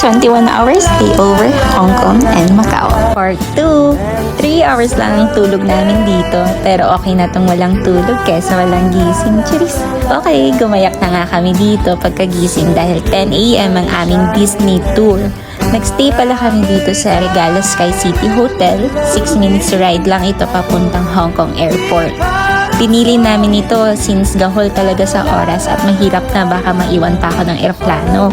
21 hours layover, Hong Kong and Macau. Part 2. 3 hours lang ang tulog namin dito, pero okay na tong walang tulog kesa walang gising. Cheers! Okay, gumayak na nga kami dito pagkagising dahil 10 AM ang aming Disney tour. Nagstay pala kami dito sa Regalo Sky City Hotel. 6 minutes ride lang ito papuntang Hong Kong Airport. Pinili namin ito since gahol talaga sa oras at mahirap na baka maiwan pa ako ng eroplano.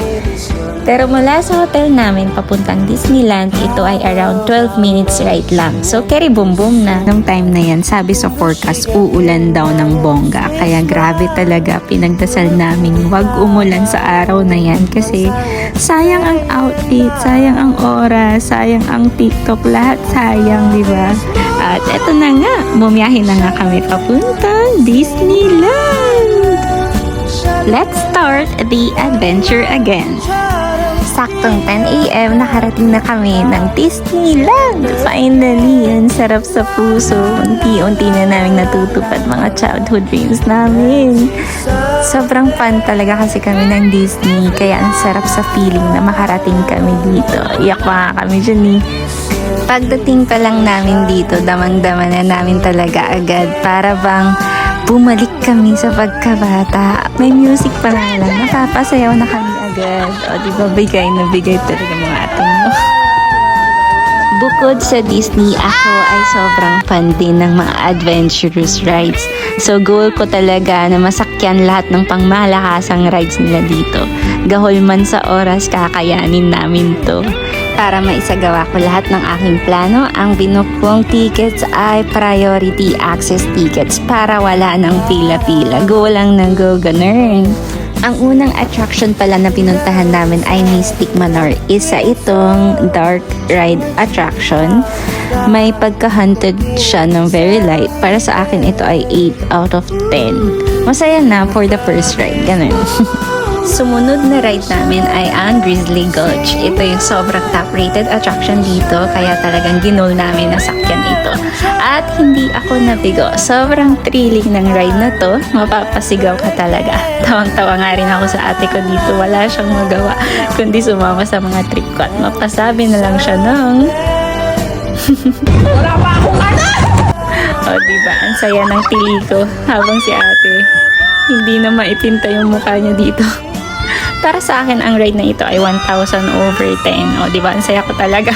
Pero mula sa hotel namin papuntang Disneyland, ito ay around 12 minutes ride lang. So, keri boom boom na. Nung time na yan, sabi sa forecast, uulan daw ng bongga. Kaya grabe talaga, pinagdasal namin wag umulan sa araw na yan. Kasi sayang ang outfit, sayang ang oras, sayang ang TikTok, lahat sayang, di ba? At eto na nga, bumiyahin na nga kami papuntang Disneyland. Let's start the adventure again. Saktong 10 AM, nakarating na kami ng Disneyland. Finally, ang sarap sa puso. Unti-unti na namin natutupad mga childhood dreams namin. Sobrang fun talaga kasi kami ng Disney. Kaya ang sarap sa feeling na makarating kami dito. Iyak pa nga kami dyan eh. Pagdating pa lang namin dito, damang-dama na namin talaga agad. Para bang bumalik kami sa pagkabata. May music pa nga lang. Napapasayaw na kami agad. O diba, bigay na bigay talaga mga ating mo. Bukod sa Disney, ako ay sobrang fan din ng mga adventurous rides. So goal ko talaga na masakyan lahat ng pangmalakasang rides nila dito. Gahol man sa oras, kakayanin namin to. Para maisagawa ko lahat ng aking plano, ang binook kong tickets ay priority access tickets para wala ng pila-pila. Go lang ng go, ganun. Ang unang attraction pala na pinuntahan namin ay Mystic Manor. Isa itong dark ride attraction. May pagka-haunted siya ng very light. Para sa akin, ito ay 8 out of 10. Masaya na for the first ride, ganun. Sumunod na ride namin ay ang Grizzly Gulch. Ito yung sobrang top-rated attraction dito, kaya talagang ginol namin na sakyan ito. At hindi ako nabigo. Sobrang thrilling ng ride na to. Mapapasigaw ka talaga. Tawang-tawa nga rin ako sa ate ko dito. Wala siyang magawa kundi sumama sa mga trip ko. At mapasabi na lang siya ng wala pa akong ano! O diba, ang saya ng tili ko habang si ate hindi na maipinta yung mukha niya dito. Para sa akin, ang ride na ito ay 1,000 over 10. O, diba? Ang saya ko talaga.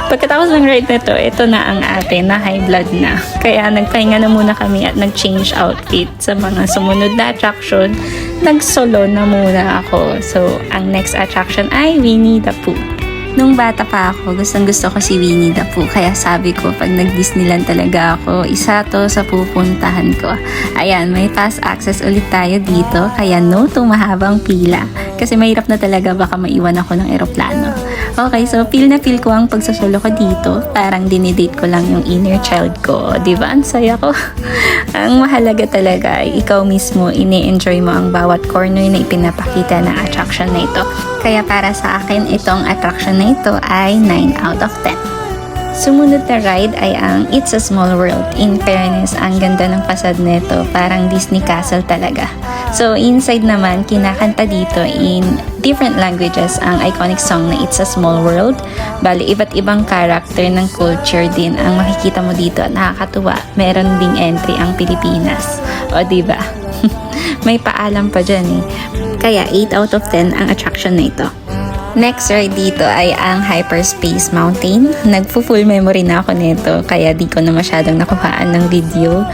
Pagkatapos ng ride na to, ito na ang ate na high blood na. Kaya nagpahinga na muna kami at nag-change outfit sa mga sumunod na attraction. Nag-solo na muna ako. So, ang next attraction ay Winnie the Pooh. Nung bata pa ako, gustong-gusto ko si Winnie the Pooh. Kaya sabi ko, pag nag-Disneyland talaga ako, isa to sa pupuntahan ko. Ayan, may fast access ulit tayo dito. Kaya no to mahabang pila. Kasi mahirap na talaga baka maiwan ako ng eroplano. Okay, so feel na feel ko ang pagsasolo ko dito. Parang dinidate ko lang yung inner child ko. Diba? Ang saya ko. Ang mahalaga talaga ay ikaw mismo, ini-enjoy mo ang bawat corner na ipinapakita ng attraction na ito. Kaya para sa akin, itong attraction na ito ay 9 out of 10. Sumunod na ride ay ang It's a Small World. In fairness, ang ganda ng fasad nito. Parang Disney Castle talaga. So, inside naman, kinakanta dito in different languages ang iconic song na It's a Small World. Bali, iba't ibang character ng culture din ang makikita mo dito. Nakakatuwa. Meron ding entry ang Pilipinas. O, diba? May paalam pa dyan eh. Kaya 8 out of 10 ang attraction na ito. Next ride dito ay ang Hyperspace Mountain. Nagpo-full memory na ako nito, kaya di ko na masyadong nakuhaan ng video.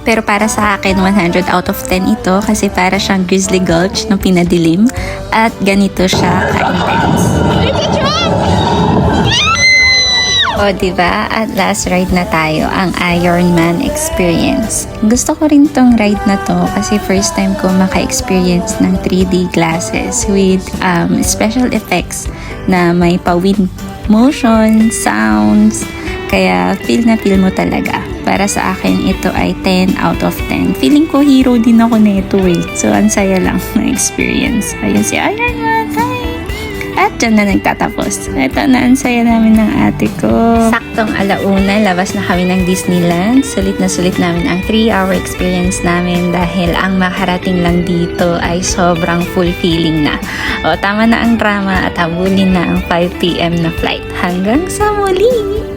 Pero para sa akin, 100 out of 10 ito kasi para siyang Grizzly Gulch na pinadilim at ganito siya ka-intense. O diba? At last ride na tayo, ang Iron Man Experience. Gusto ko rin tong ride na to kasi first time ko maka-experience ng 3D glasses with special effects na may pa-wind motion, sounds. Kaya feel na feel mo talaga. Para sa akin, ito ay 10 out of 10. Feeling ko hero din ako nito eh. So, ang saya lang na experience. Ayun si Iron Man. Hi! At dyan na nagtatapos. Ito na ang saya namin ng ate ko. Saktong alauna, labas na kami ng Disneyland. Sulit na sulit namin ang 3-hour experience namin dahil ang makarating lang dito ay sobrang fulfilling na. O tama na ang drama at habulin na ang 5 p.m. na flight. Hanggang sa muli!